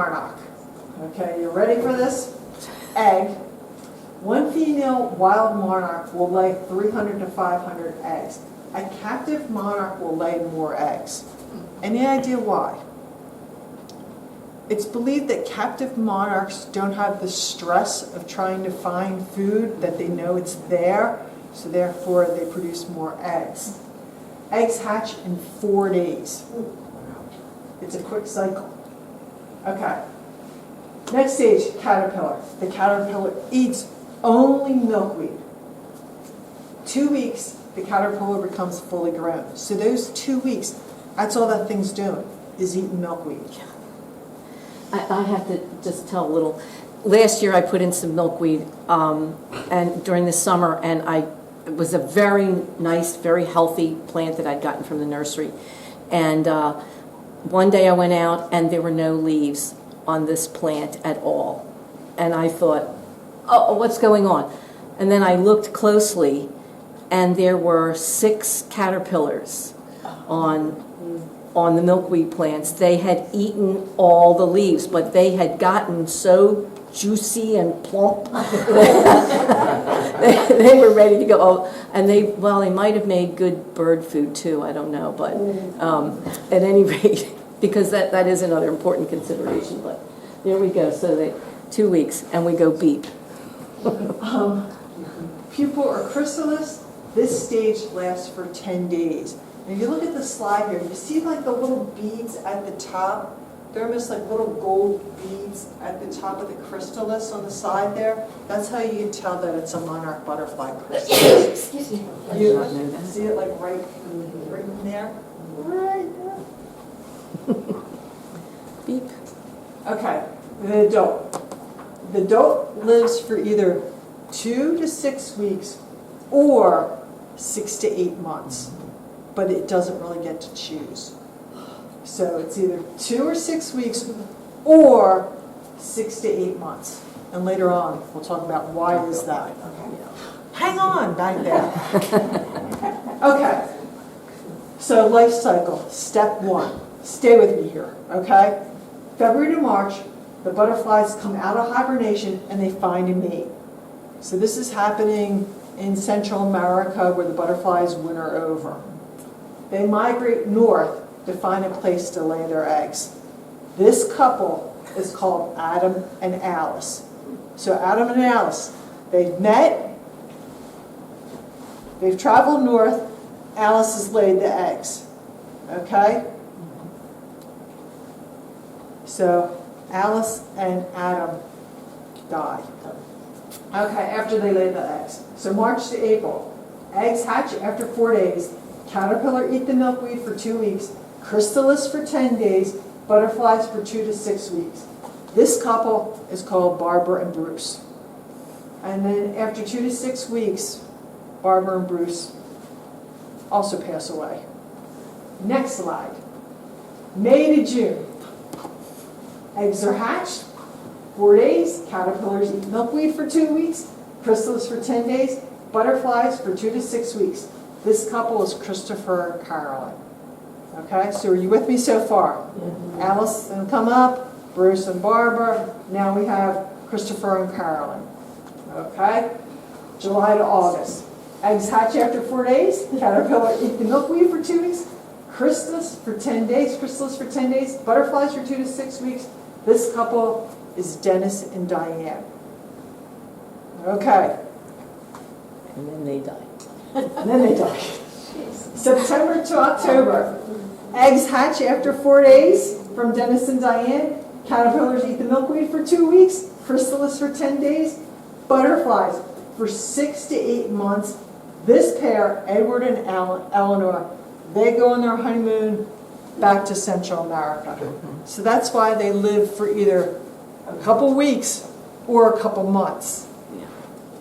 monarch. Okay, you ready for this? Egg. One female wild monarch will lay 300 to 500 eggs. A captive monarch will lay more eggs. Any idea why? It's believed that captive monarchs don't have the stress of trying to find food, that they know it's there, so therefore they produce more eggs. Eggs hatch in 4 days. It's a quick cycle. Okay. Next stage, caterpillar. The caterpillar eats only milkweed. 2 weeks, the caterpillar becomes fully grown. So those 2 weeks, that's all that thing's doing, is eating milkweed. I have to just tell a little. Last year I put in some milkweed and during the summer, and it was a very nice, very healthy plant that I'd gotten from the nursery. And one day I went out and there were no leaves on this plant at all. And I thought, oh, what's going on? And then I looked closely and there were 6 caterpillars on the milkweed plants. They had eaten all the leaves, but they had gotten so juicy and plump. they were ready to go. Oh, and they might have made good bird food too, I don't know, but at any rate, because that is another important consideration, but there we go. So 2 weeks and we go beep. Pupal or chrysalis, this stage lasts for 10 days. And if you look at the slide here, you see like the little beads at the top? They're almost like little gold beads at the top of the chrysalis on the side there. That's how you can tell that it's a monarch butterfly chrysalis. Excuse me. You see it like right in there? Right there. Beep. Okay, the adult. The adult lives for either 2 to 6 weeks or 6 to 8 months, but it doesn't really get to choose. So it's either 2 or 6 weeks or 6 to 8 months. And later on, we'll talk about why is that. Hang on back there. Okay, so life cycle, step 1. Stay with me here, okay? February to March, the butterflies come out of hibernation and they find a mate. So this is happening in Central America where the butterflies winter over. They migrate north to find a place to lay their eggs. This couple is called Adam and Alice. So Adam and Alice, they've met, they've traveled north, Alice has laid the eggs, okay? So Alice and Adam die. Okay, after they lay the eggs. So March to April, eggs hatch after 4 days, caterpillar eat the milkweed for 2 weeks, chrysalis for 10 days, butterflies for 2 to 6 weeks. This couple is called Barbara and Bruce. And then after 2 to 6 weeks, Barbara and Bruce also pass away. Next slide. May to June. Eggs are hatched, 4 days, caterpillars eat milkweed for 2 weeks, chrysalis for 10 days, butterflies for 2 to 6 weeks. This couple is Christopher and Carolyn. Okay, so are you with me so far? Yeah. Alice and come up, Bruce and Barbara. Now we have Christopher and Carolyn. Okay, July to August. Eggs hatch after 4 days, caterpillar eat the milkweed for 2 weeks, chrysalis for 10 days, butterflies for 2 to 6 weeks. This couple is Dennis and Diane. Okay. And then they die. And then they die. September to October. Eggs hatch after 4 days from Dennis and Diane. Caterpillars eat the milkweed for 2 weeks. Chrysalis for 10 days. Butterflies for 6 to 8 months. This pair, Edward and Eleanor, they go on their honeymoon back to Central America. So that's why they live for either a couple weeks or a couple months.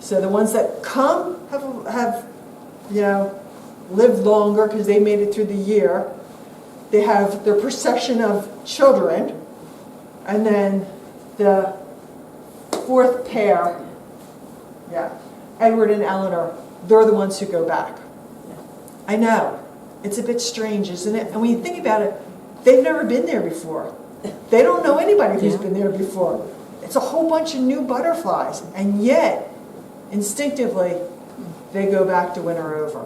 So the ones that come have lived longer because they made it through the year. They have their procession of children. And then the fourth pair, Edward and Eleanor, they're the ones who go back. I know. It's a bit strange, isn't it? And when you think about it, they've never been there before. They don't know anybody who's Yeah. been there before. It's a whole bunch of new butterflies, and yet, instinctively, they go back to winter over.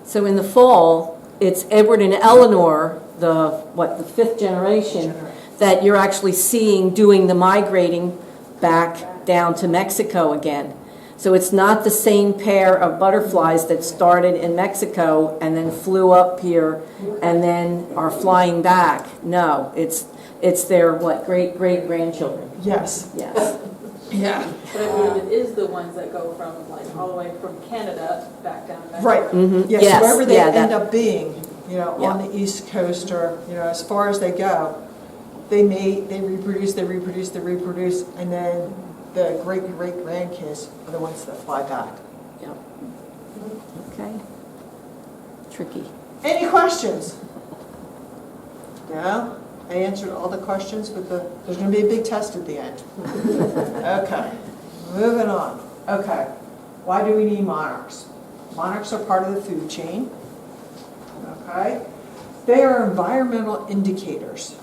So in the fall, it's Edward and Eleanor, the fifth generation, that you're actually seeing doing the migrating back down to Mexico again. So it's not the same pair of butterflies that started in Mexico and then flew up here and then are flying back. No, it's their, great-great-grandchildren. Yes. Yes. Yeah. But I believe it is the ones that go from, like, all the way from Canada back down to Mexico. Right. Mhm. Yes, Yes, wherever they yeah, end that- up being, on the East Coast or, as far as they go, they mate, they reproduce, and then the great-great-grandkids are the ones that fly back. Yep. Okay. Tricky. Any questions? No? I answered all the questions with there's going to be a big test at the end. Okay, moving on. Okay, why do we need monarchs? Monarchs are part of the food chain. Okay, they are environmental indicators.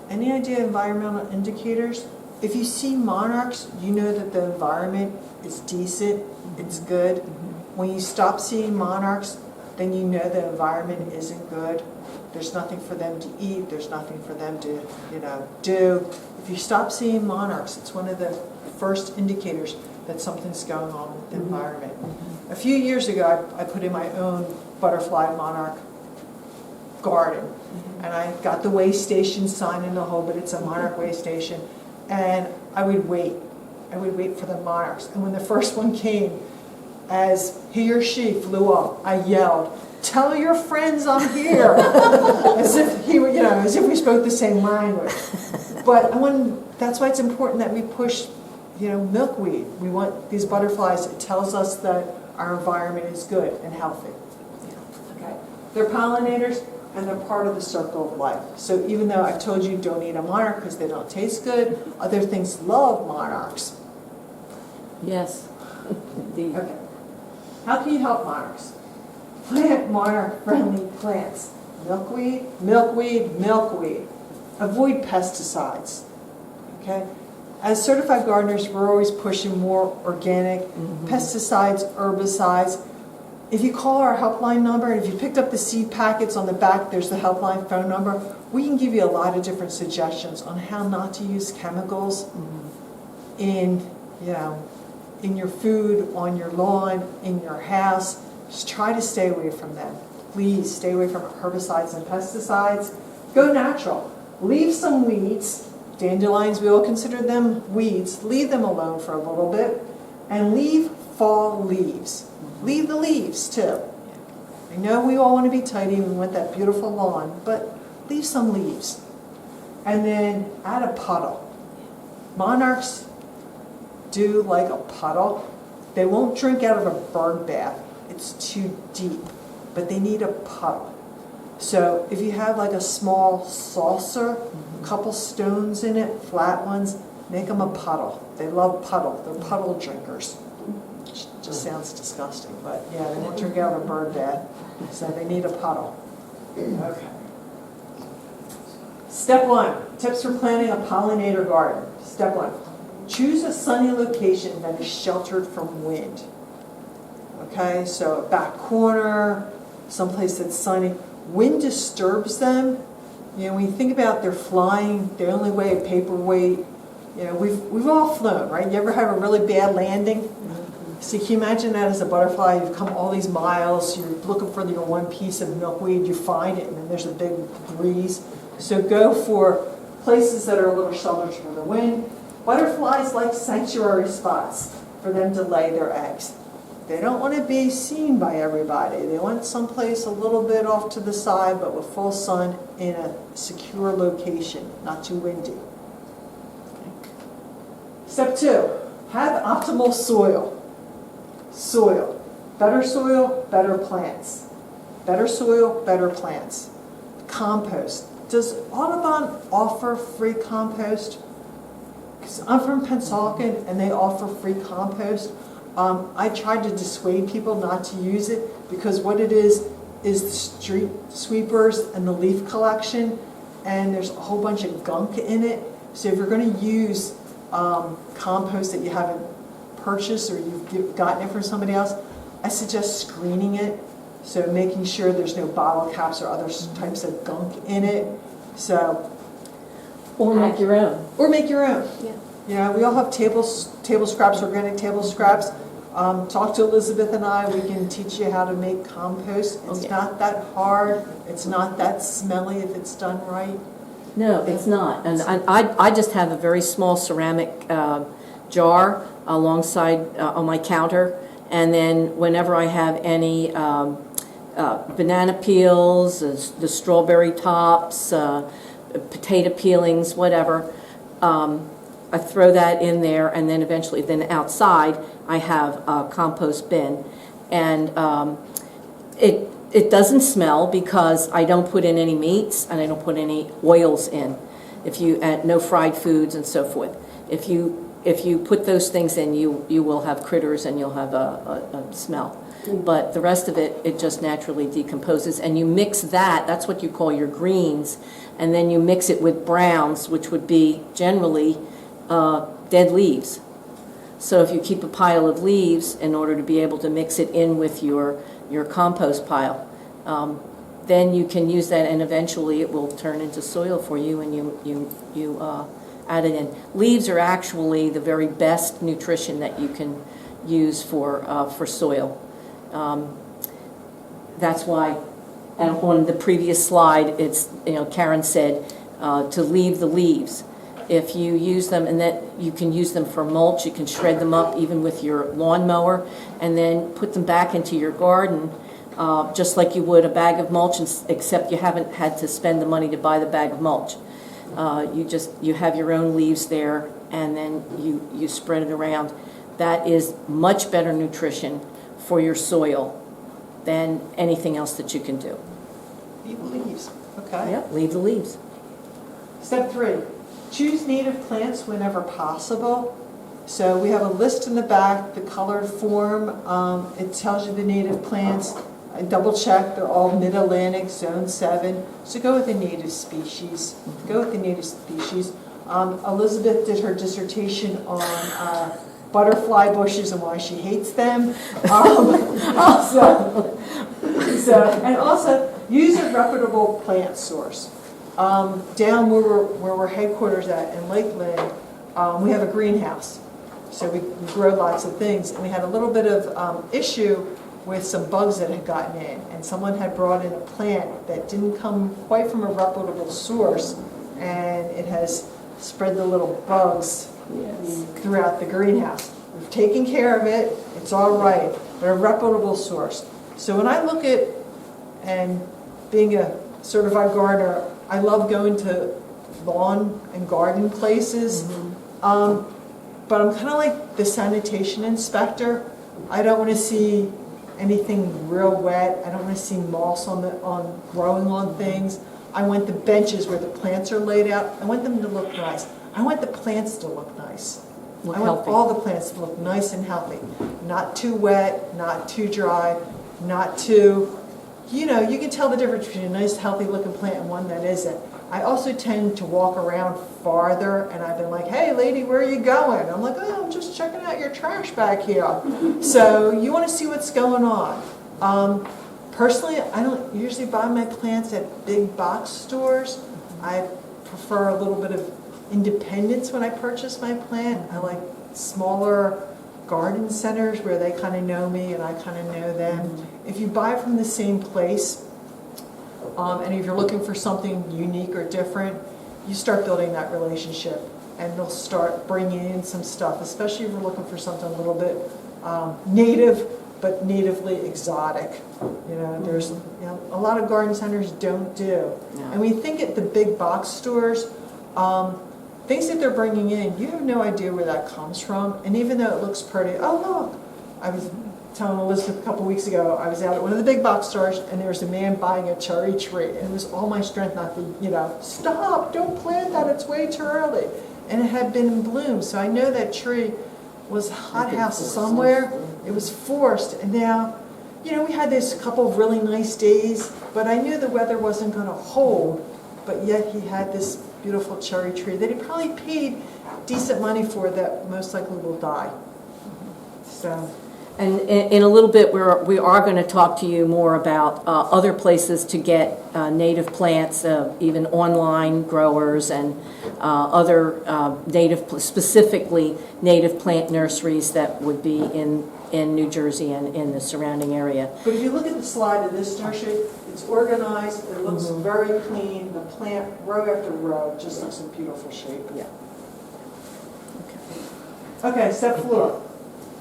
Any idea environmental indicators? If you see monarchs, you know that the environment is decent, it's good. When you stop seeing monarchs, then you know the environment isn't good. There's nothing for them to eat, there's nothing for them to, do. If you stop seeing monarchs, it's one of the first indicators that something's going on with the environment. A few years ago, I put in my own butterfly monarch garden. And I got the way station sign in the hole, but it's a monarch way station. And I would wait for the monarchs. And when the first one came, as he or she flew up, I yelled, "Tell your friends I'm here," as if as if we spoke the same language. But that's why it's important that we push, milkweed. We want these butterflies. It tells us that our environment is good and healthy. Okay, they're pollinators and they're part of the circle of life. So even though I've told you don't eat a monarch because they don't taste good, other things love monarchs. Yes. Indeed. Okay. How can you help monarchs? Plant monarch-friendly plants. Milkweed, milkweed, milkweed. Avoid pesticides. Okay? As certified gardeners, we're always pushing more organic, pesticides, herbicides. If you call our helpline number, and if you picked up the seed packets on the back, there's the helpline phone number. We can give you a lot of different suggestions on how not to use chemicals in your food, on your lawn, in your house. Just try to stay away from them. Please stay away from herbicides and pesticides. Go natural. Leave some weeds. Dandelions, we all consider them weeds. Leave them alone for a little bit. And leave fall leaves. Leave the leaves too. I know we all want to be tidy, we want that beautiful lawn, but leave some leaves. And then add a puddle. Monarchs do like a puddle. They won't drink out of a bird bath. It's too deep, but they need a puddle. So if you have like a small saucer, a couple stones in it, flat ones, make them a puddle. They love puddle. They're puddle drinkers. Just sounds disgusting, but yeah, they won't drink out of a bird bath, so they need a puddle. Okay. Step 1, tips for planting a pollinator garden. Step 1, choose a sunny location that is sheltered from wind. Okay, so a back corner, someplace that's sunny. Wind disturbs them. When you think about they're flying, they only weigh a paperweight. We've all flown, right? You ever have a really bad landing? So can you imagine that as a butterfly? You've come all these miles, you're looking for your one piece of milkweed, you find it, and then there's a big breeze. So go for places that are a little sheltered from the wind. Butterflies like sanctuary spots for them to lay their eggs. They don't want to be seen by everybody. They want someplace a little bit off to the side, but with full sun in a secure location, not too windy. Step 2, have optimal soil. Soil. Better soil, better plants. Better soil, better plants. Compost. Does Audubon offer free compost? Because I'm from Pennsauken and they offer free compost. I tried to dissuade people not to use it because what it is the street sweepers and the leaf collection. and there's a whole bunch of gunk in it. So if you're going to use compost that you haven't purchased or you've gotten it from somebody else, I suggest screening it. So making sure there's no bottle caps or other types of gunk in it. So, Or make your own. or make your own. Yeah. Yeah, we all have table scraps, organic table scraps. Talk to Elizabeth and I, we can teach you how to make compost. It's Okay. not that hard, it's not that smelly if it's done right. No, it's not. And I just have a very small ceramic jar alongside on my counter. And then whenever I have any banana peels, the strawberry tops, potato peelings, whatever, I throw that in there, and then eventually, then outside, I have a compost bin. And it doesn't smell because I don't put in any meats and I don't put any oils in. No fried foods and so forth. If you put those things in, you will have critters and you'll have a smell. But the rest of it just naturally decomposes. And you mix that's what you call your greens, and then you mix it with browns, which would be generally dead leaves. So if you keep a pile of leaves in order to be able to mix it in with your compost pile, then you can use that, and eventually it will turn into soil for you, and you add it in. Leaves are actually the very best nutrition that you can use for soil. That's why, and on the previous slide, it's, Karen said to leave the leaves. If you use them, and that you can use them for mulch, you can shred them up even with your lawnmower, and then put them back into your garden, just like you would a bag of mulch, except you haven't had to spend the money to buy the bag of mulch. You have your own leaves there, and then you spread it around. That is much better nutrition for your soil than anything else that you can do. Leave the leaves, okay. Yep, leave the leaves. Step 3, choose native plants whenever possible. So we have a list in the back, the colored form. It tells you the native plants. I double check, they're all Mid-Atlantic, Zone 7. So go with the native species. Elizabeth did her dissertation on butterfly bushes and why she hates them. And also use a reputable plant source. Down where we're headquarters at in Lakeland, we have a greenhouse. So we grow lots of things, and we had a little bit of issue with some bugs that had gotten in, and someone had brought in a plant that didn't come quite from a reputable source, and it has spread the little bugs throughout the greenhouse. We've taken care of it, it's all right, but a reputable source. So when I look at, and being a certified gardener, I love going to lawn and garden places, but I'm kind of like the sanitation inspector. I don't want to see anything real wet. I don't want to see moss growing on things. I want the benches where the plants are laid out, I want them to look nice. I want the plants to look nice. I want all the plants to look nice and healthy. Not too wet, not too dry, not too, you can tell the difference between a nice healthy looking plant and one that isn't. I also tend to walk around farther, and I've been like, hey lady, where are you going? I'm like, oh, I'm just checking out your trash back here. So you want to see what's going on. Personally, I don't usually buy my plants at big box stores. I prefer a little bit of independence when I purchase my plant. I like smaller garden centers where they kind of know me and I kind of know them. If you buy from the same place, and if you're looking for something unique or different, you start building that relationship, and they'll start bringing in some stuff, especially if you're looking for something a little bit native, but natively exotic. There's a lot of garden centers don't do. And we think at the big box stores, things that they're bringing in, you have no idea where that comes from. And even though it looks pretty, oh look, I was telling Elizabeth a couple weeks ago, I was out at one of the big box stores, and there was a man buying a cherry tree, and it was all my strength not to, stop, don't plant that, it's way too early. And it had been in bloom, so I know that tree was a hothouse somewhere. It was forced, and now, we had this couple of really nice days, but I knew the weather wasn't going to hold. but yet he had this beautiful cherry tree that he probably paid decent money for that most likely will die. So, And in a little bit, we are going to talk to you more about other places to get native plants, even online growers and other specifically native plant nurseries that would be in New Jersey and in the surrounding area. but if you look at the slide of this nursery, it's organized, it looks very clean, the plant row after row just looks in beautiful shape. Yeah. Okay, step 4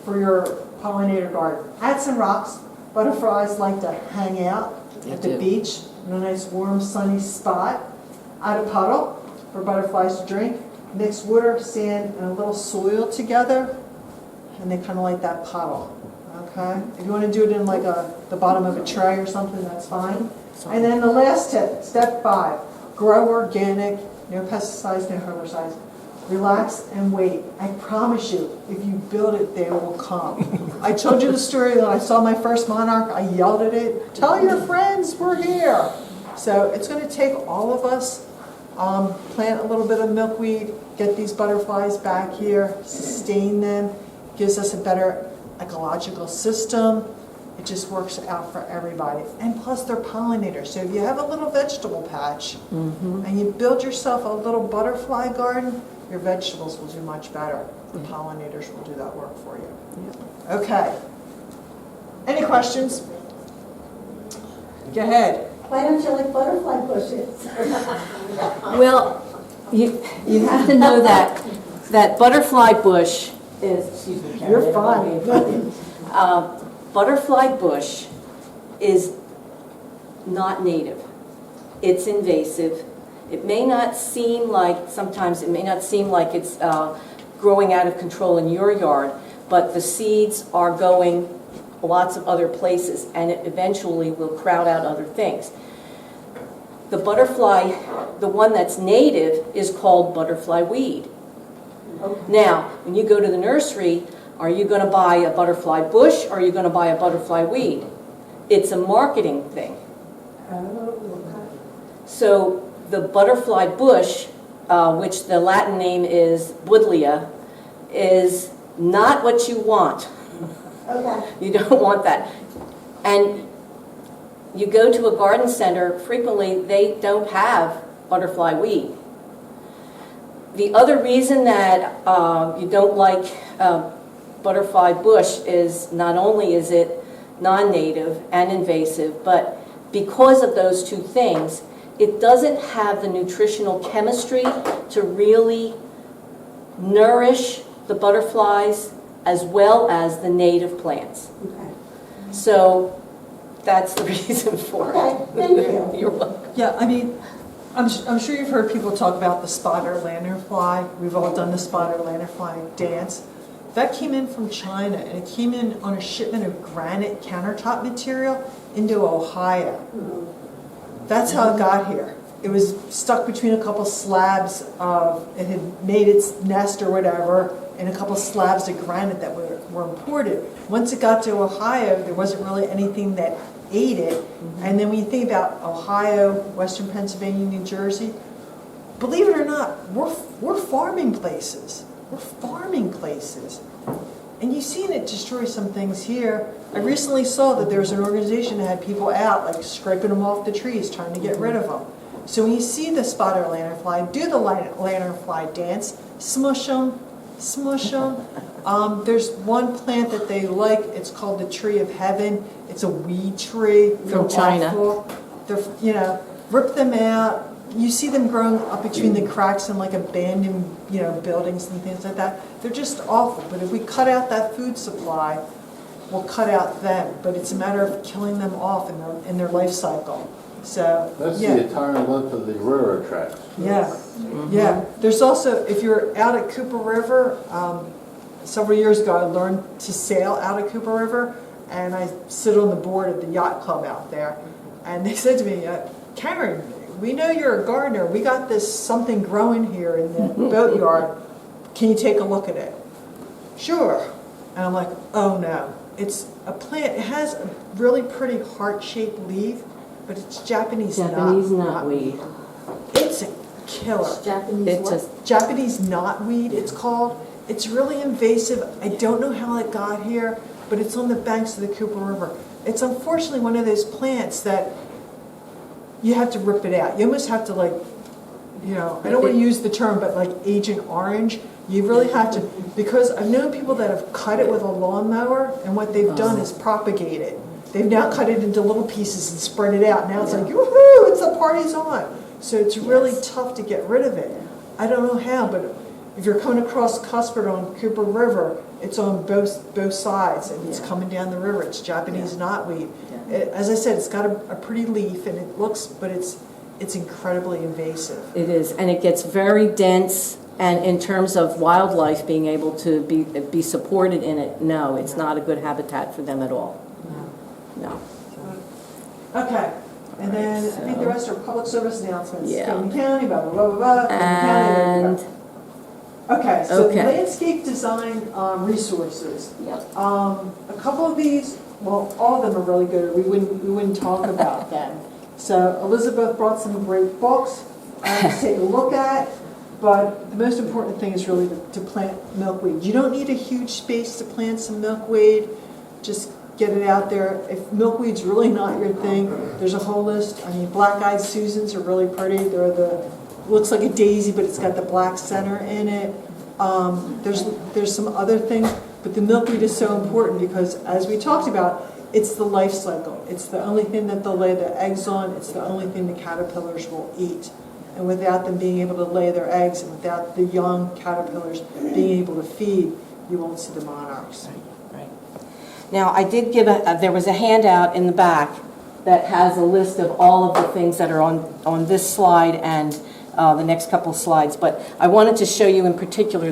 for your pollinator garden. Add some rocks. Butterflies like to hang out They at the do. beach in a nice warm sunny spot. Add a puddle for butterflies to drink. Mix water, sand, and a little soil together, and they kind of like that puddle. Okay? If you want to do it in like the bottom of a tray or something, that's fine. And then the last tip, step 5, grow organic, no pesticides, no herbicides. Relax and wait. I promise you, if you build it, they will come. I told you the story that I saw my first monarch. I yelled at it, tell your friends we're here. So it's going to take all of us, plant a little bit of milkweed, get these butterflies back here, sustain them, gives us a better ecological system. It just works out for everybody. And plus they're pollinators. So if you have a little vegetable patch and you build yourself a little butterfly garden, your vegetables will do much better. The pollinators will do that work for you. Okay. Any questions? Go ahead. Why don't you like butterfly bushes? Well, you have to know that butterfly bush is, excuse me, Karen. You're fine. Butterfly bush is not native. It's invasive. It may not seem like, sometimes it may not seem like it's growing out of control in your yard, but the seeds are going lots of other places, and it eventually will crowd out other things. The butterfly, the one that's native, is called butterfly weed. Now, when you go to the nursery, are you going to buy a butterfly bush or are you going to buy a butterfly weed? It's a marketing thing. So the butterfly bush, which the Latin name is Woodlea, is not what you want. Okay. You don't want that. And you go to a garden center, frequently they don't have butterfly weed. The other reason that you don't like butterfly bush is not only is it non-native and invasive, but because of those two things, it doesn't have the nutritional chemistry to really nourish the butterflies as well as the native plants. Okay. So that's the reason for it. Okay, thank you. You're welcome. Yeah, I mean, I'm sure you've heard people talk about the spotter lanternfly. We've all done the spotter lanternfly dance. That came in from China, and it came in on a shipment of granite countertop material into Ohio. That's how it got here. It was stuck between a couple slabs of, it had made its nest or whatever, and a couple slabs of granite that were imported. Once it got to Ohio, there wasn't really anything that ate it. And then when you think about Ohio, Western Pennsylvania, New Jersey, believe it or not, we're farming places. We're farming places. And you've seen it destroy some things here. I recently saw that there was an organization that had people out, like scraping them off the trees, trying to get rid of them. So when you see the spotter lanternfly, do the lanternfly dance, smush them, smush them. There's one plant that they like, it's called the Tree of Heaven. It's a weed tree. From China. Awful. They're, rip them out. You see them growing up between the cracks in like abandoned, buildings and things like that. They're just awful. But if we cut out that food supply, we'll cut out them. But it's a matter of killing them off in their life cycle. So That's yeah. the entire length of the railroad tracks. Yeah, yeah. There's also, if you're out at Cooper River, several years ago I learned to sail out at Cooper River, and I sit on the board of the yacht club out there. And they said to me, Karen, we know you're a gardener. We got this something growing here in the boat yard. Can you take a look at it? Sure. And I'm like, oh no. It's a plant. It has a really pretty heart-shaped leaf, but it's Japanese Japanese knotweed. It's a killer. Japanese It what? just, Japanese knotweed, it's called. It's really invasive. I don't know how it got here, but it's on the banks of the Cooper River. It's unfortunately one of those plants that you have to rip it out. You almost have to like, you know, I don't want to use the term, but like Agent Orange. You really have to, because I've known people that have cut it with a lawnmower, and what they've done is propagate it. They've now cut it into little pieces and spread it out. Now it's like, woohoo, it's the party's on. So it's really tough to get rid of it. I don't know how, but if you're coming across Cuthbert on Cooper River, it's on both sides, and it's coming down the river. It's Japanese knotweed. As I said, it's got a pretty leaf, and it looks, but it's incredibly invasive. it is, and it gets very dense, and in terms of wildlife being able to be supported in it, no, it's not a good habitat for them at all. No. Okay, and then I think the so- rest are public service announcements. Yeah. Camden County, blah, blah, blah, blah, blah. Camden County, there you go. Okay, so Okay. landscape design resources. Yep. A couple of these, well, all of them are really good. We wouldn't talk about them. So Elizabeth brought some great books to take a look at. But the most important thing is really to plant milkweed. You don't need a huge space to plant some milkweed. Just get it out there. If milkweed's really not your thing, there's a whole list. I mean, black-eyed Susans are really pretty. They're looks like a daisy, but it's got the black center in it. There's some other things, but the milkweed is so important because, as we talked about, it's the life cycle. It's the only thing that they'll lay their eggs on. It's the only thing the caterpillars will eat. And without them being able to lay their eggs, and without the young caterpillars being able to feed, you won't see the monarchs. Right. Now, I did give there was a handout in the back that has a list of all of the things that are on this slide and the next couple of slides, but I wanted to show you in particular